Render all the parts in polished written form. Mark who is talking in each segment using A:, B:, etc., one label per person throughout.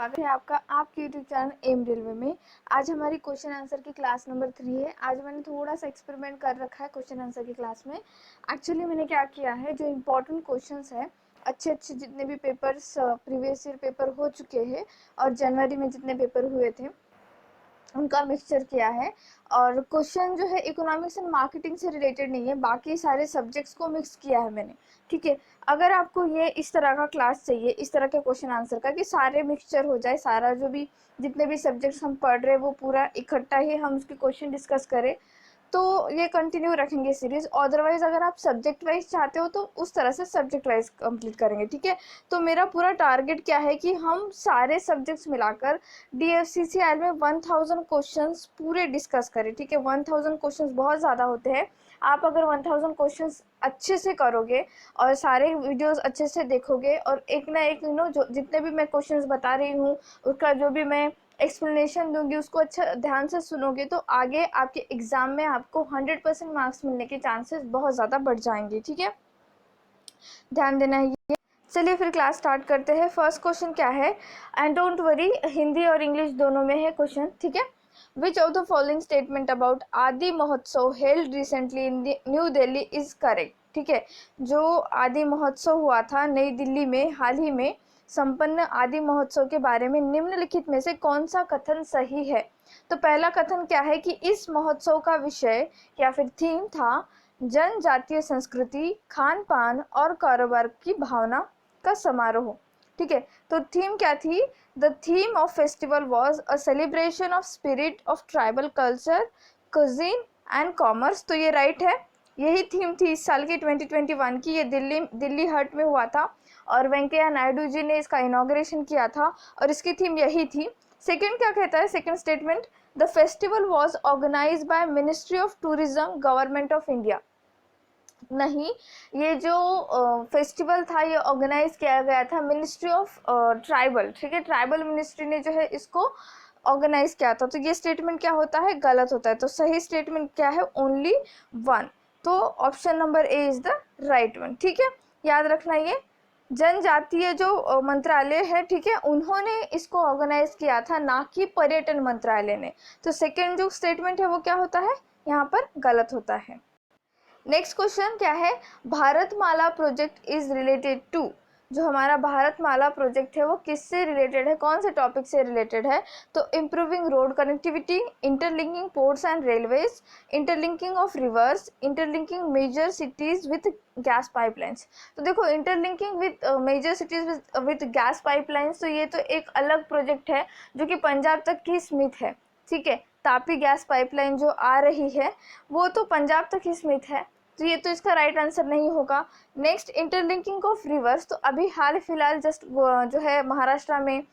A: स्वागत है आपका आपके यूट्यूब चैनल एम रेलवे में। आज हमारी क्वेश्चन आंसर की क्लास नंबर 3 है। आज मैंने थोड़ा सा एक्सपेरिमेंट कर रखा है क्वेश्चन आंसर की क्लास में। एक्चुअली मैंने क्या किया है, जो इम्पोर्टेंट क्वेश्चंस है, अच्छे जितने भी पेपर्स प्रीवियस ईयर पेपर हो चुके हैं और जनवरी में जितने पेपर हुए थे उनका मिक्सचर किया है। और क्वेश्चन जो है इकोनॉमिक्स एंड मार्केटिंग से रिलेटेड नहीं है, बाकी सारे सब्जेक्ट्स को मिक्स किया है मैंने। ठीक है, अगर आपको ये इस तरह का क्लास चाहिए, इस तरह के क्वेश्चन आंसर का कि सारे मिक्सचर हो जाए, सारा जो भी जितने भी सब्जेक्ट्स हम पढ़ रहे हैं वो पूरा इकट्ठा ही हम उसके क्वेश्चन डिस्कस करें, तो ये कंटिन्यू रखेंगे सीरीज। अदरवाइज अगर आप सब्जेक्ट वाइज चाहते हो तो उस तरह से सब्जेक्ट वाइज कंप्लीट करेंगे। ठीक है, तो मेरा पूरा टारगेट क्या है कि हम सारे सब्जेक्ट्स मिलाकर DFCCIL में 1000 क्वेश्चंस पूरे डिस्कस करें। ठीक है, 1000 क्वेश्चंस बहुत ज़्यादा होते हैं। आप अगर 1000 क्वेश्चंस अच्छे से करोगे और सारे वीडियोस अच्छे से देखोगे और एक ना एक जो जितने भी मैं क्वेश्चंस बता रही हूँ उसका जो भी मैं एक्सप्लेनेशन दूंगी उसको अच्छा ध्यान से सुनोगे, तो आगे आपके एग्जाम में आपको 100% मार्क्स मिलने के चांसेस बहुत ज़्यादा बढ़ जाएंगे। ठीक है, ध्यान देना है ये। चलिए फिर क्लास स्टार्ट करते हैं। फर्स्ट क्वेश्चन क्या है, एंड डोंट वरी, हिंदी और इंग्लिश दोनों में है क्वेश्चन। ठीक है, which of the following statement about आदि महोत्सव held recently in new Delhi is correct. ठीक है, जो आदि महोत्सव हुआ था नई दिल्ली में हाल ही में संपन्न आदि महोत्सव के बारे में निम्नलिखित में से कौन सा कथन सही है। तो पहला कथन क्या है कि इस महोत्सव का विषय या फिर थीम था जनजातीय संस्कृति, खान पान और कारोबार की भावना का समारोह। ठीक है, तो थीम क्या थी? The theme of festival was a celebration of spirit of tribal culture, cuisine and commerce. तो ये राइट है, यही थीम थी इस साल की 2021 की। ये दिल्ली हट में हुआ था और वेंकैया नायडू जी ने इसका इनॉग्रेशन किया था और इसकी थीम यही थी। सेकंड क्या कहता है, second statement, the festival was organised by ministry of tourism, government of India. नहीं, ये जो फेस्टिवल था ये ऑर्गेनाइज किया गया था मिनिस्ट्री ऑफ ट्राइबल। ठीक है, ट्राइबल मिनिस्ट्री ने जो है इसको ऑर्गेनाइज किया था। तो ये स्टेटमेंट क्या होता है, गलत होता है। तो सही स्टेटमेंट क्या है, ओनली वन। तो option number A is the right one. ठीक है, याद रखना ये जनजातीय जो मंत्रालय है, ठीक है, उन्होंने इसको ऑर्गेनाइज किया था, ना कि पर्यटन मंत्रालय ने। तो सेकेंड जो स्टेटमेंट है वो क्या होता है, यहाँ पर गलत होता है। नेक्स्ट क्वेश्चन क्या है, Bharatmala project is related to. जो हमारा भारतमाला प्रोजेक्ट है वो किससे रिलेटेड है, कौन से टॉपिक से रिलेटेड है? तो improving road connectivity, interlinking ports and railways, interlinking of rivers, interlinking major cities with gas pipelines. तो देखो, interlinking with major cities with gas pipelines, तो ये तो एक अलग प्रोजेक्ट है जो कि पंजाब तक की सीमित है। ठीक है, तापी गैस पाइपलाइन जो आ रही है वो तो पंजाब तक ही सीमित है, तो ये तो इसका राइट आंसर नहीं होगा। नेक्स्ट, इंटरलिंकिंग ऑफ रिवर्स, तो अभी हाल फिलहाल जस्ट जो है महाराष्ट्र में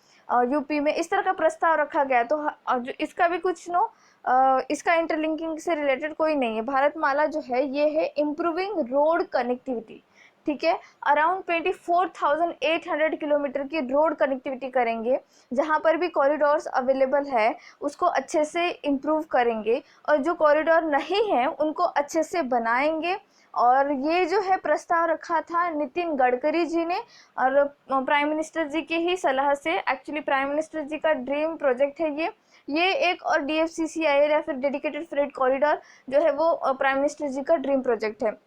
A: यूपी में इस तरह का प्रस्ताव रखा गया, तो जो इसका भी कुछ इसका इंटरलिंकिंग से रिलेटेड कोई नहीं है। भारतमाला जो है ये है इम्प्रूविंग रोड कनेक्टिविटी। ठीक है, अराउंड 24,800 किलोमीटर की रोड कनेक्टिविटी करेंगे, जहाँ पर भी कॉरिडोर्स अवेलेबल है उसको अच्छे से इम्प्रूव करेंगे और जो कॉरिडोर नहीं है उनको अच्छे से बनाएंगे। और ये जो है प्रस्ताव रखा था नितिन गडकरी जी ने और प्राइम मिनिस्टर जी की ही सलाह से। एक्चुअली प्राइम मिनिस्टर जी का ड्रीम प्रोजेक्ट है ये एक, और DFCCIL या फिर डेडिकेटेड फ्रेट कॉरिडोर जो है वो प्राइम मिनिस्टर जी का ड्रीम प्रोजेक्ट है।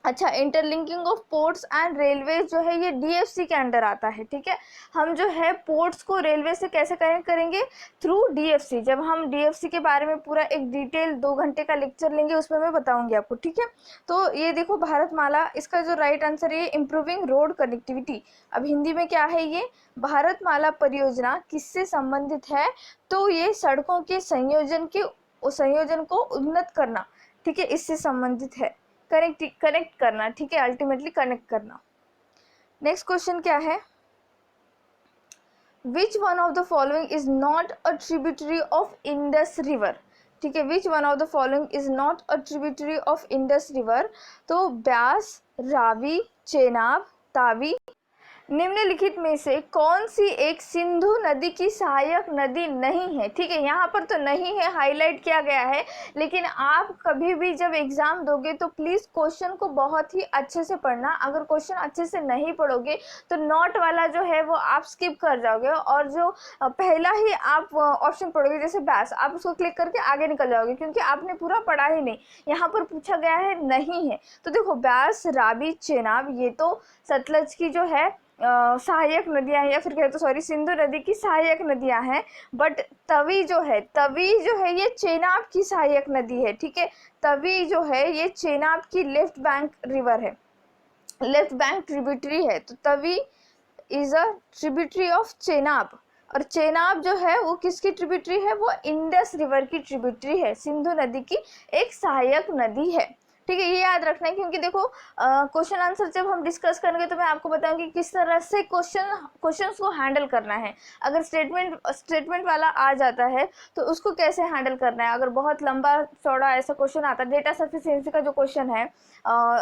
A: अच्छा, interlinking of ports and railways जो है ये DFC के अंडर आता है। ठीक है, हम जो है पोर्ट्स को रेलवे से कैसे कनेक्ट करेंगे, थ्रू DFC। जब हम DFC के बारे में पूरा एक डिटेल 2 घंटे का लेक्चर लेंगे उसमें मैं बताऊंगी आपको। ठीक है, तो ये देखो भारतमाला, इसका जो राइट आंसर है इम्प्रूविंग रोड कनेक्टिविटी। अब हिंदी में क्या है, ये भारतमाला परियोजना किससे संबंधित है? तो ये सड़कों के संयोजन को उन्नत करना, ठीक है, इससे संबंधित है। कनेक्ट करना, ठीक है, अल्टीमेटली कनेक्ट करना। नेक्स्ट क्वेश्चन क्या है, which one of the following is not a tributary of Indus river. ठीक है, which one of the following is not a tributary of Indus river. तो ब्यास, रावी, चेनाब, तावी, निम्नलिखित में से कौन सी एक सिंधु नदी की सहायक नदी नहीं है। ठीक है, यहाँ पर तो नहीं है हाईलाइट किया गया है, लेकिन आप कभी भी जब एग्जाम दोगे तो प्लीज क्वेश्चन को बहुत ही अच्छे से पढ़ना। अगर क्वेश्चन अच्छे से नहीं पढ़ोगे तो नॉट वाला जो है वो आप स्किप कर जाओगे, और जो पहला ही आप ऑप्शन पढ़ोगे जैसे बैस, आप उसको क्लिक करके आगे निकल जाओगे, क्योंकि आपने पूरा पढ़ा ही नहीं। यहाँ पर पूछा गया है नहीं है, तो देखो बैस, रावी, चेनाब ये तो सतलज की जो है सहायक नदियां हैं, या फिर कहे तो सॉरी सिंधु नदी की सहायक नदियां हैं। बट तवी जो है ये चेनाब की सहायक नदी है। ठीक है, तवी जो है ये चेनाब की लेफ्ट बैंक रिवर है, लेफ्ट बैंक ट्रिब्यूटरी है। तो Tawi is a tributary of Chenab, और चेनाब जो है वो किसकी ट्रिब्यूटरी है, वो इंडस रिवर की ट्रिब्यूटरी है, सिंधु नदी की एक सहायक नदी है। ठीक है, ये याद रखना है, क्योंकि देखो क्वेश्चन आंसर जब हम डिस्कस करेंगे तो मैं आपको बताऊंगी किस तरह से क्वेश्चंस को हैंडल करना है। अगर स्टेटमेंट वाला आ जाता है तो उसको कैसे हैंडल करना है, अगर बहुत लंबा चौड़ा ऐसा क्वेश्चन आता है, डेटा सफिशिएंसी का जो क्वेश्चन है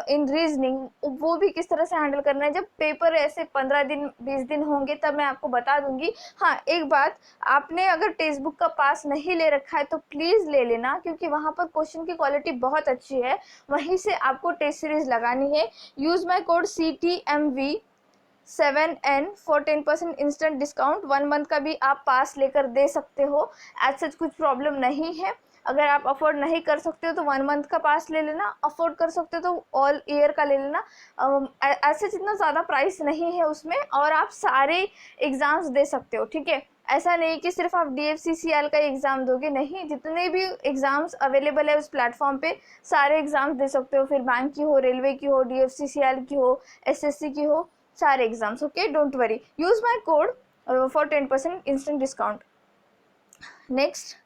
A: इन रीजनिंग, वो भी किस तरह से हैंडल करना है। जब पेपर ऐसे 15 दिन 20 दिन होंगे तब मैं आपको बता दूंगी। हाँ, एक बात, आपने अगर टेक्स्ट बुक का पास नहीं ले रखा है तो प्लीज़ ले लेना, क्योंकि वहाँ पर क्वेश्चन की क्वालिटी बहुत अच्छी है, वहीं से आपको टेस्ट सीरीज लगानी है। Use my code CTMV7N for 10% instant discount. 1 month का भी आप पास लेकर दे सकते हो, एज सच कुछ प्रॉब्लम नहीं है। अगर आप अफोर्ड नहीं कर सकते हो तो 1 मंथ का पास ले लेना, अफोर्ड कर सकते हो तो ऑल ईयर का ले लेना। ऐसे जितना ज़्यादा प्राइस नहीं है उसमें, और आप सारे एग्ज़ाम्स दे सकते हो। ठीक है, ऐसा नहीं कि सिर्फ आप DFCCL का एग्ज़ाम दोगे, नहीं, जितने भी एग्ज़ाम्स अवेलेबल है उस प्लेटफॉर्म पे सारे एग्ज़ाम्स दे सकते हो, फिर बैंक की हो, रेलवे की हो, DFCCL की हो, SSC की हो, सारे exams. Okay, don't worry, use my code for 10% instant discount. Next,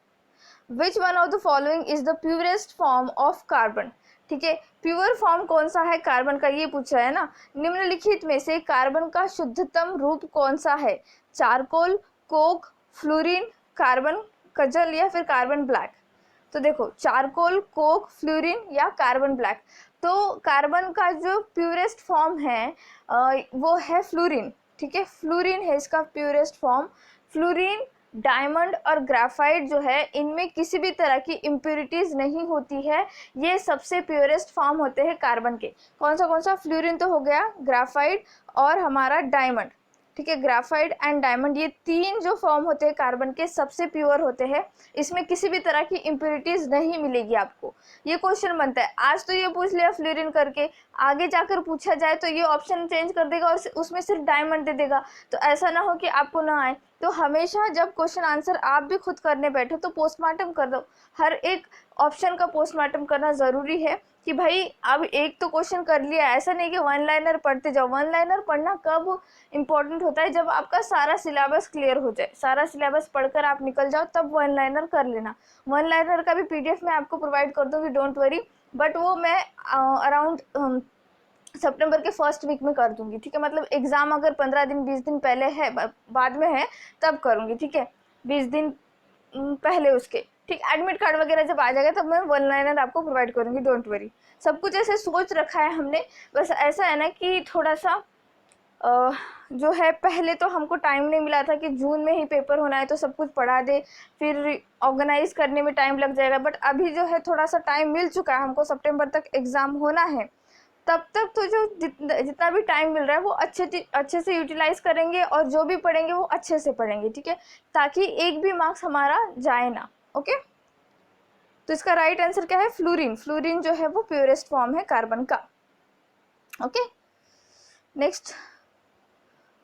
A: which one of the following is the purest form of carbon. ठीक है, प्योर फॉर्म कौन सा है कार्बन का, ये पूछा है ना। निम्नलिखित में से कार्बन का शुद्धतम रूप कौन सा है, charcoal, Coke, fluorine, carbon causal या फिर कार्बन ब्लैक। तो देखो, चारकोल, कोक, फ्लोरीन या कार्बन ब्लैक। तो कार्बन का जो प्योरेस्ट फॉर्म है वो है फ्लोरीन। ठीक है, फ्लोरीन है इसका प्योरेस्ट फॉर्म। फ्लोरीन, डायमंड और ग्राफाइट जो है, इनमें किसी भी तरह की इम्प्योरिटीज़ नहीं होती है, ये सबसे प्योरेस्ट फॉर्म होते हैं कार्बन के। कौन सा, फ्लोरीन तो हो गया, ग्राफाइट और हमारा डायमंड। ठीक है, ग्राफाइट एंड डायमंड, ये 3 जो फॉर्म होते हैं कार्बन के सबसे प्योर होते हैं, इसमें किसी भी तरह की इम्प्योरिटीज़ नहीं मिलेगी आपको। ये क्वेश्चन बनता है, आज तो ये पूछ लिया फ्लोरीन करके, आगे जाकर पूछा जाए तो ये ऑप्शन चेंज कर देगा और उसमें सिर्फ डायमंड दे देगा, तो ऐसा ना हो कि आपको ना आए। तो हमेशा जब क्वेश्चन आंसर आप भी खुद करने बैठो तो पोस्टमार्टम कर दो, हर एक ऑप्शन का पोस्टमार्टम करना ज़रूरी है, कि भाई अब एक तो क्वेश्चन कर लिया, ऐसा नहीं कि 1 लाइनर पढ़ते जाओ। 1 लाइनर पढ़ना कब इम्पोर्टेंट होता है, जब आपका सारा सिलेबस क्लियर हो जाए, सारा सिलेबस पढ़कर आप निकल जाओ, तब 1 लाइनर कर लेना। 1 लाइनर का भी PDF मैं आपको प्रोवाइड कर दूँगी, डोंट वरी, बट वो मैं अराउंड सितंबर के फर्स्ट वीक में कर दूंगी। ठीक है, मतलब एग्ज़ाम अगर 15 दिन 20 दिन पहले है, बाद में है, तब करूँगी। ठीक है, 20 दिन पहले उसके, ठीक, एडमिट कार्ड वगैरह जब आ जाएगा तब मैं 1 लाइनर आपको प्रोवाइड करूँगी, डोंट वरी। सब कुछ ऐसे सोच रखा है हमने, बस ऐसा है ना कि थोड़ा सा जो है, पहले तो हमको टाइम नहीं मिला था कि जून में ही पेपर होना है तो सब कुछ पढ़ा दे, फिर ऑर्गेनाइज करने में टाइम लग जाएगा। बट अभी जो है थोड़ा सा टाइम मिल चुका है हमको, सितंबर तक एग्ज़ाम होना है, तब तक तो जो जितना भी टाइम मिल रहा है वो अच्छे से यूटिलाइज करेंगे, और जो भी पढ़ेंगे वो अच्छे से पढ़ेंगे। ठीक है, ताकि एक भी मार्क्स हमारा जाए ना। ओके, तो इसका राइट आंसर क्या है, फ्लोरीन। फ्लोरीन जो है वो प्योरेस्ट फॉर्म है कार्बन का। Okay, next,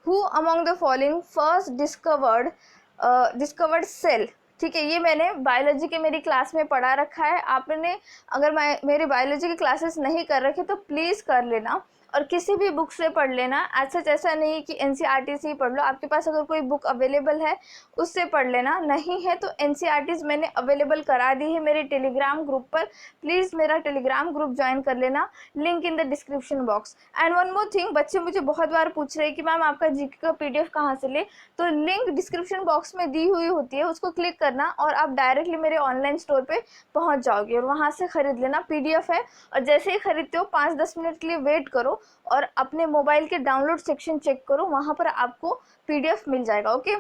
A: who among the following first discovered cell. ठीक है, ये मैंने बायोलॉजी के मेरी क्लास में पढ़ा रखा है, आपने अगर मेरी बायोलॉजी की क्लासेस नहीं कर रखे तो प्लीज़ कर लेना, और किसी भी बुक से पढ़ लेना। ऐसा नहीं कि NCERT से ही पढ़ लो, आपके पास अगर कोई बुक अवेलेबल है उससे पढ़ लेना, नहीं है तो NCERTs मैंने अवेलेबल करा दी है मेरे टेलीग्राम ग्रुप पर, प्लीज़ मेरा टेलीग्राम ग्रुप ज्वाइन कर लेना, link in the description box. And one more thing, बच्चे मुझे बहुत बार पूछ रहे हैं कि मैम आपका GK का PDF कहाँ से ले, तो लिंक डिस्क्रिप्शन बॉक्स में दी हुई होती है, उसको क्लिक करना और आप डायरेक्टली मेरे ऑनलाइन स्टोर पर पहुँच जाओगे और वहाँ से ख़रीद लेना। PDF है, और जैसे ही ख़रीदते हो 5-10 मिनट के लिए वेट करो, और अपने मोबाइल के डाउनलोड सेक्शन चेक करो, वहाँ पर आपको PDF मिल जाएगा। ओके,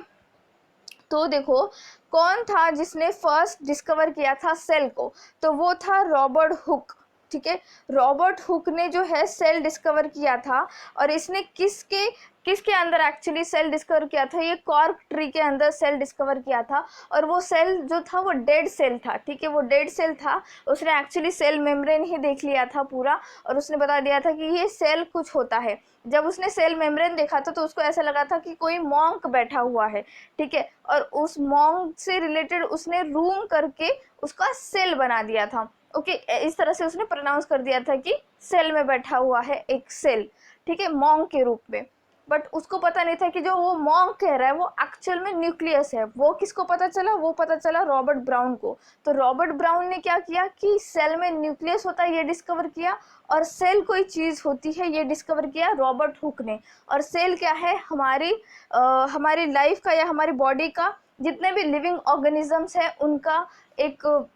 A: तो देखो कौन था जिसने फर्स्ट डिस्कवर किया था सेल को, तो वो था रॉबर्ट हुक। ठीक है, रॉबर्ट हुक ने जो है सेल डिस्कवर किया था, और इसने किसके अंदर एक्चुअली सेल डिस्कवर किया था, ये कॉर्क ट्री के अंदर सेल डिस्कवर किया था। और वो सेल जो था वो डेड सेल था। ठीक है, वो डेड सेल था, उसने एक्चुअली सेल मेम्ब्रेन ही देख लिया था पूरा, और उसने बता दिया था कि ये सेल कुछ होता है। जब उसने सेल मेम्ब्रेन देखा था तो उसको ऐसा लगा था कि कोई मॉन्क बैठा हुआ है। ठीक है, और उस मॉन्क से रिलेटेड उसने रूम करके उसका सेल बना दिया था। ओके, इस तरह से उसने प्रोनाउंस कर दिया था कि सेल में बैठा हुआ है एक सेल, ठीक है, मॉन्क के रूप में। बट उसको पता नहीं था कि जो वो मॉन्क कह रहा है वो एक्चुअल में न्यूक्लियस है। वो किसको पता चला, वो पता चला रॉबर्ट ब्राउन को। तो रॉबर्ट ब्राउन ने क्या किया कि सेल में न्यूक्लियस होता है ये डिस्कवर किया, और सेल कोई चीज़ होती है ये डिस्कवर किया रॉबर्ट हुक ने। और सेल क्या है, हमारी लाइफ का या हमारी बॉडी का जितने भी लिविंग ऑर्गेनिजम्स हैं उनका एक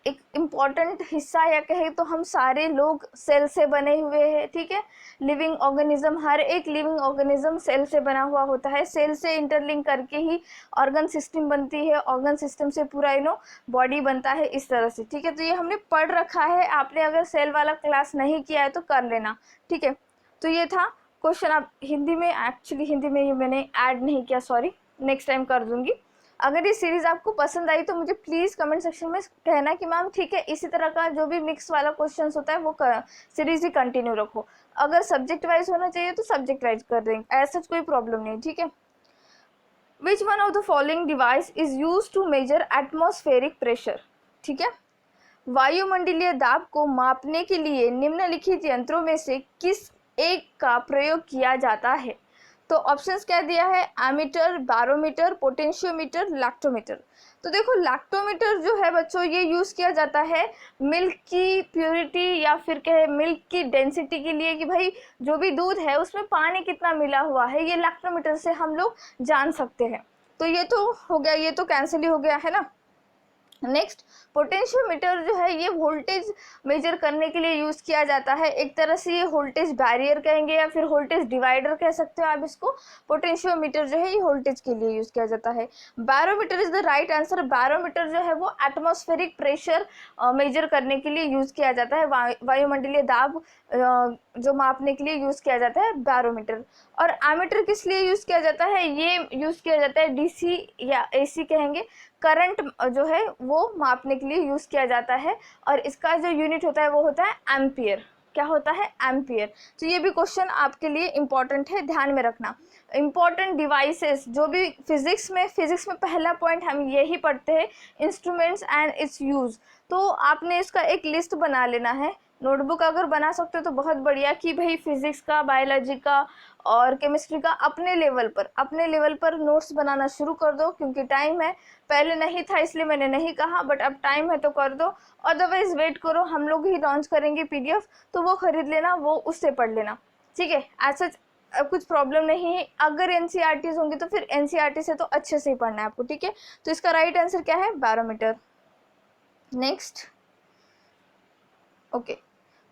A: इम्पॉर्टेंट हिस्सा, या कहे तो हम सारे लोग सेल से बने हुए हैं। ठीक है, लिविंग ऑर्गेनिज्म, हर एक लिविंग ऑर्गेनिज्म सेल से बना हुआ होता है। सेल से इंटरलिंक करके ही ऑर्गन सिस्टम बनती है, ऑर्गन सिस्टम से पूरा बॉडी बनता है, इस तरह से। ठीक है, तो ये हमने पढ़ रखा है, आपने अगर सेल वाला क्लास नहीं किया है तो कर लेना। ठीक है, तो ये था क्वेश्चन। आप हिंदी में, एक्चुअली हिंदी में ये मैंने ऐड नहीं किया, सॉरी, नेक्स्ट टाइम कर दूंगी। अगर ये सीरीज़ आपको पसंद आई तो मुझे प्लीज़ कमेंट सेक्शन में कहना कि मैम ठीक है, इसी तरह का जो भी मिक्स वाला क्वेश्चन होता है वो सीरीज़ ही कंटिन्यू रखो। अगर सब्जेक्ट वाइज होना चाहिए तो सब्जेक्ट वाइज कर देंगे, ऐसा कोई प्रॉब्लम नहीं। ठीक है, which one of the following device is use to measure atmospheric pressure. ठीक है, वायुमंडलीय दाब को मापने के लिए निम्नलिखित यंत्रों में से किस एक का प्रयोग किया जाता है। तो ऑप्शंस क्या दिया है, एमीटर, बैरोमीटर, पोटेंशियोमीटर, लैक्टोमीटर। तो देखो लैक्टोमीटर जो है बच्चों ये यूज़ किया जाता है मिल्क की प्योरिटी या फिर कहे मिल्क की डेंसिटी के लिए, कि भाई जो भी दूध है उसमें पानी कितना मिला हुआ है, ये लैक्टोमीटर से हम लोग जान सकते हैं। तो ये तो हो गया, ये तो कैंसिल ही हो गया है ना। नेक्स्ट, पोटेंशियोमीटर जो है ये वोल्टेज मेजर करने के लिए यूज़ किया जाता है। एक तरह से ये वोल्टेज बैरियर कहेंगे या फिर वोल्टेज डिवाइडर कह सकते हो आप इसको। पोटेंशियोमीटर जो है ये वोल्टेज के लिए यूज़ किया जाता है। Barometer is the right answer. Barometer जो है वो एटमॉस्फेरिक प्रेशर मेजर करने के लिए यूज़ किया जाता है, वायुमंडलीय दाब जो मापने के लिए यूज़ किया जाता है बैरोमीटर। और एमीटर किस लिए यूज़ किया जाता है, ये यूज़ किया जाता है DC या AC कहेंगे, करंट जो है वो मापने के लिए यूज़ किया जाता है, और इसका जो यूनिट होता है वो होता है एम्पियर। क्या होता है, एम्पियर। तो ये भी क्वेश्चन आपके लिए इम्पॉर्टेंट है, ध्यान में रखना। इम्पॉर्टेंट डिवाइसेस जो भी फिजिक्स में पहला पॉइंट हम यही पढ़ते हैं, इंस्ट्रूमेंट्स एंड इट्स यूज़। तो आपने इसका एक लिस्ट बना लेना है, नोटबुक अगर बना सकते हो तो बहुत बढ़िया, कि भाई फिजिक्स का, बायोलॉजी का और केमिस्ट्री का अपने लेवल पर नोट्स बनाना शुरू कर दो, क्योंकि टाइम है। पहले नहीं था इसलिए मैंने नहीं कहा, बट अब टाइम है तो कर दो, अदरवाइज वेट करो, हम लोग ही लॉन्च करेंगे PDF, तो वो खरीद लेना, वो उससे पढ़ लेना। ठीक है, ऐसा कुछ प्रॉब्लम नहीं है। अगर NCERTs होंगी तो फिर NCERT से तो अच्छे से ही पढ़ना है आपको। ठीक है, तो इसका राइट आंसर क्या है, barometer. Next, okay,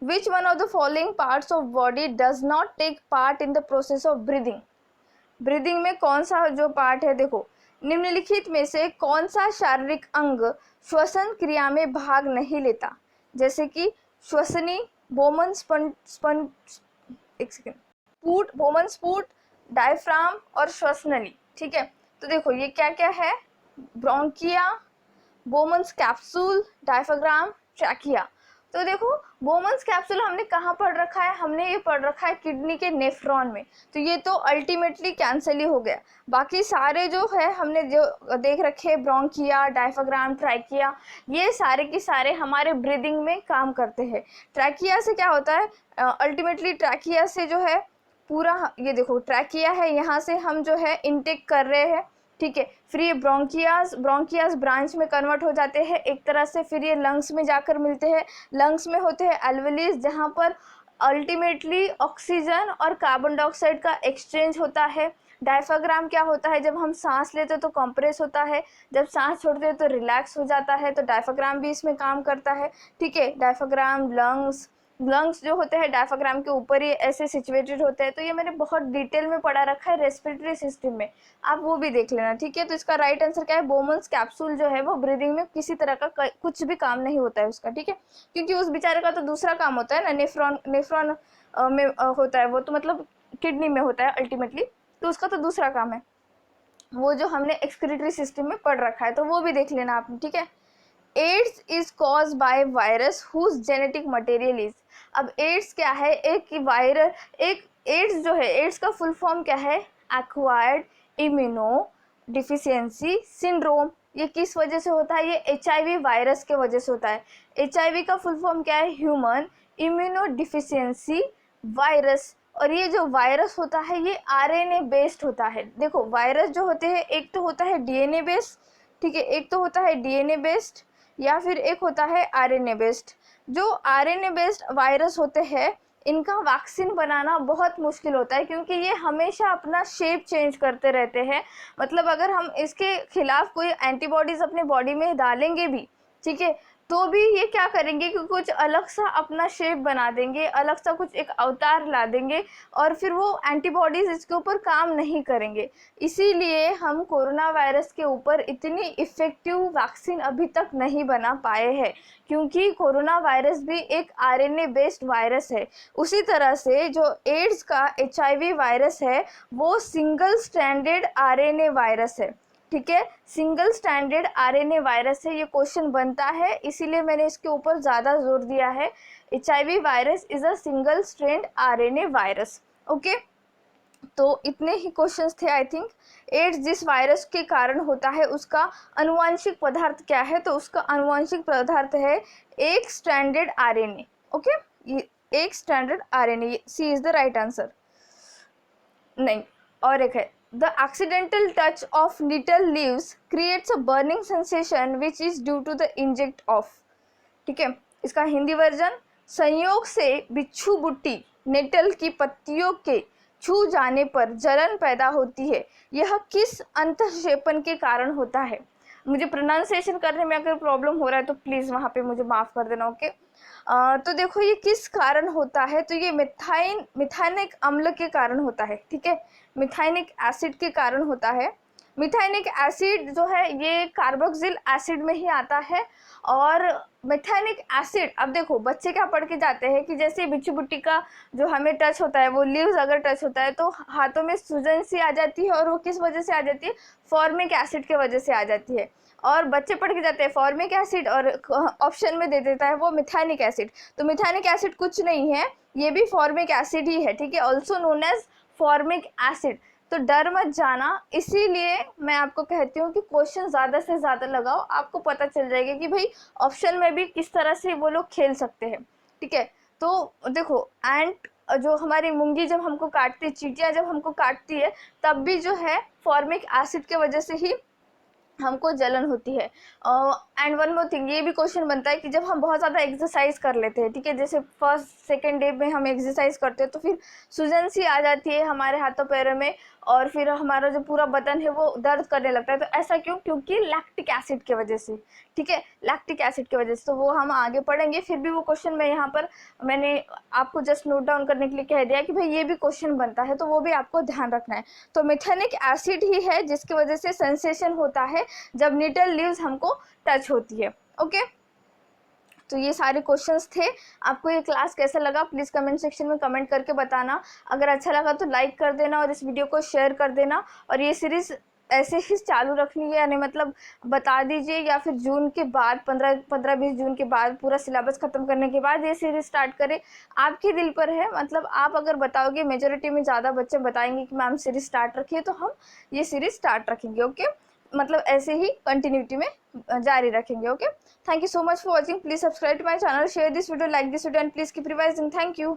A: which one of the following parts of body does not take part in the process of breathing। Breathing में कौन सा जो पार्ट है, देखो निम्नलिखित में से कौन सा शारीरिक अंग श्वसन क्रिया में भाग नहीं लेता, जैसे कि श्वसनी, बोमन स्पूट, डायफ्राम और श्वसनली। ठीक है, तो देखो ये क्या क्या है, bronchia, Bowman's capsule, diaphragm, trachea. तो देखो बोमन्स कैप्सूल हमने कहाँ पढ़ रखा है, हमने ये पढ़ रखा है किडनी के नेफ्रॉन में, तो ये तो अल्टीमेटली कैंसिल ही हो गया। बाकी सारे जो है हमने जो देख रखे, ब्रोंकिया, डायफ्राम, ट्रैकिया, ये सारे के सारे हमारे ब्रीदिंग में काम करते हैं। ट्रैकिया से क्या होता है, अल्टीमेटली ट्रैकिया से जो है पूरा, ये देखो ट्रैकिया है, यहाँ से हम जो है इनटेक कर रहे हैं। ठीक है, फिर ये ब्रोंकियाज ब्रांच में कन्वर्ट हो जाते हैं एक तरह से, फिर ये लंग्स में जाकर मिलते हैं। लंग्स में होते हैं एल्वेलीज, जहाँ पर अल्टीमेटली ऑक्सीजन और कार्बन डाइऑक्साइड का एक्सचेंज होता है। डायफ्राम क्या होता है, जब हम सांस लेते हैं तो कंप्रेस होता है, जब सांस छोड़ते हैं तो रिलैक्स हो जाता है, तो डायफ्राम भी इसमें काम करता है। ठीक है, डायफ्राम, लंग्स, लंग्स जो होते हैं डायफ्राम के ऊपर ही ऐसे सिचुएटेड होते हैं। तो ये मैंने बहुत डिटेल में पढ़ा रखा है रेस्पिरेटरी सिस्टम में, आप वो भी देख लेना, ठीक है। तो इसका राइट आंसर क्या है, बोमन्स कैप्सूल जो है वो ब्रीदिंग में किसी तरह का कुछ भी काम नहीं होता है उसका, ठीक है, क्योंकि उस बेचारे का तो दूसरा काम होता है ना, नेफ्रॉन में होता है वो, तो मतलब किडनी में होता है अल्टीमेटली, तो उसका तो दूसरा काम है, वो जो हमने एक्सक्रीटरी सिस्टम में पढ़ रखा है, तो वो भी देख लेना आपने, ठीक है। AIDS is cause by virus whose genetic material is. अब एड्स क्या है, एक वायरस, एक एड्स जो है, एड्स का फुल फॉर्म क्या है, एक्वायर्ड इम्यूनो डिफिशियंसी सिंड्रोम। ये किस वजह से होता है, ये HIV वायरस के वजह से होता है। HIV का फुल फॉर्म क्या है, ह्यूमन इम्यूनो डिफिशियंसी वायरस। और ये जो वायरस होता है ये RNA बेस्ड होता है। देखो वायरस जो होते हैं, एक तो होता है DNA बेस्ड, ठीक है, एक तो होता है DNA बेस्ड या फिर एक होता है RNA बेस्ड। जो RNA बेस्ड वायरस होते हैं इनका वैक्सीन बनाना बहुत मुश्किल होता है, क्योंकि ये हमेशा अपना शेप चेंज करते रहते हैं। मतलब अगर हम इसके खिलाफ कोई एंटीबॉडीज अपने बॉडी में डालेंगे भी, ठीक है, तो भी ये क्या करेंगे कि कुछ अलग सा अपना शेप बना देंगे, अलग सा कुछ एक अवतार ला देंगे, और फिर वो एंटीबॉडीज इसके ऊपर काम नहीं करेंगे। इसीलिए हम कोरोना वायरस के ऊपर इतनी इफ़ेक्टिव वैक्सीन अभी तक नहीं बना पाए हैं, क्योंकि कोरोना वायरस भी एक RNA बेस्ड वायरस है। उसी तरह से जो एड्स का HIV वायरस है वो सिंगल स्ट्रैंडेड RNA वायरस है, ठीक है, सिंगल स्टैंडर्ड RNA वायरस है। ये क्वेश्चन बनता है, इसीलिए मैंने इसके ऊपर ज़्यादा जोर दिया है। HIV virus is a single strand RNA virus, okay. तो इतने ही क्वेश्चंस थे आई थिंक। एड्स जिस वायरस के कारण होता है उसका अनुवांशिक पदार्थ क्या है, तो उसका अनुवांशिक पदार्थ है एक स्टैंडर्ड RNA, ओके, ये एक standard RNA, C is the right answer. नहीं, और एक है, the accidental touch of nettle leaves creates a burning sensation which is due to the inject of, ठीक है। इसका हिंदी वर्जन, संयोग से बिच्छू बुट्टी नेटल की पत्तियों के छू जाने पर जलन पैदा होती है, यह किस अंतःक्षेपण के कारण होता है। मुझे प्रोनाउंसिएशन करने में अगर प्रॉब्लम हो रहा है तो प्लीज़ वहाँ पे मुझे माफ़ कर देना, ओके। तो देखो ये किस कारण होता है, तो ये मिथाइनिक अम्ल के कारण होता है, ठीक है, मिथाइनिक एसिड के कारण होता है। मिथाइनिक एसिड जो है ये कार्बोक्सिल एसिड में ही आता है। और मिथाइनिक एसिड, अब देखो बच्चे क्या पढ़ के जाते हैं कि जैसे बिच्छू बुट्टी का जो हमें टच होता है, वो लीव्स अगर टच होता है तो हाथों में सूजन सी आ जाती है, और वो किस वजह से आ जाती है, फॉर्मिक एसिड के वजह से आ जाती है। और बच्चे पढ़ के जाते हैं फॉर्मिक एसिड, और ऑप्शन में दे देता है वो मिथाइनिक एसिड। तो मिथाइनिक एसिड कुछ नहीं है, ये भी फॉर्मिक एसिड ही है, ठीक है, also known as formic acid. तो डर मत जाना, इसीलिए मैं आपको कहती हूँ कि क्वेश्चन ज़्यादा से ज़्यादा लगाओ, आपको पता चल जाएगा कि भाई ऑप्शन में भी किस तरह से वो लोग खेल सकते हैं, ठीक है। तो देखो एंट जो हमारी मुंगी जब हमको काटती है, चींटियाँ जब हमको काटती है, तब भी जो है फॉर्मिक एसिड के वजह से ही हमको जलन होती है। एंड वन मोर थिंग, ये भी क्वेश्चन बनता है कि जब हम बहुत ज़्यादा एक्सरसाइज कर लेते हैं, ठीक है, जैसे फर्स्ट सेकेंड डे में हम एक्सरसाइज करते हैं तो फिर सूजन सी आ जाती है हमारे हाथों पैरों में, और फिर हमारा जो पूरा बदन है वो दर्द करने लगता है। तो ऐसा क्यों, क्योंकि लैक्टिक एसिड की वजह से, ठीक है, लैक्टिक एसिड की वजह से। तो वो हम आगे पढ़ेंगे, फिर भी वो क्वेश्चन मैं यहाँ पर मैंने आपको जस्ट नोट डाउन करने के लिए कह दिया कि भाई ये भी क्वेश्चन बनता है, तो वो भी आपको ध्यान रखना है। तो मिथाइनिक एसिड ही है जिसकी वजह से सेंसेशन होता है जब नीटल लीव्स हमको टच होती है, ओके। तो ये सारे क्वेश्चंस थे। आपको ये क्लास कैसा लगा प्लीज़ कमेंट सेक्शन में कमेंट करके बताना। अगर अच्छा लगा तो लाइक कर देना और इस वीडियो को शेयर कर देना। और ये सीरीज़ ऐसे ही चालू रखनी है, यानी मतलब बता दीजिए, या फिर जून के बाद 15-20 जून के बाद पूरा सिलेबस ख़त्म करने के बाद ये सीरीज़ स्टार्ट करें, आपके दिल पर है। मतलब आप अगर बताओगे, मेजोरिटी में ज़्यादा बच्चे बताएंगे कि मैम सीरीज़ स्टार्ट रखिए, तो हम ये सीरीज़ स्टार्ट रखेंगे, ओके। मतलब ऐसे ही कंटिन्यूटी में जारी रखेंगे, okay. Thank you so much for watching, please subscribe to my channel, share this video, like this video and please keep revising. Thank you.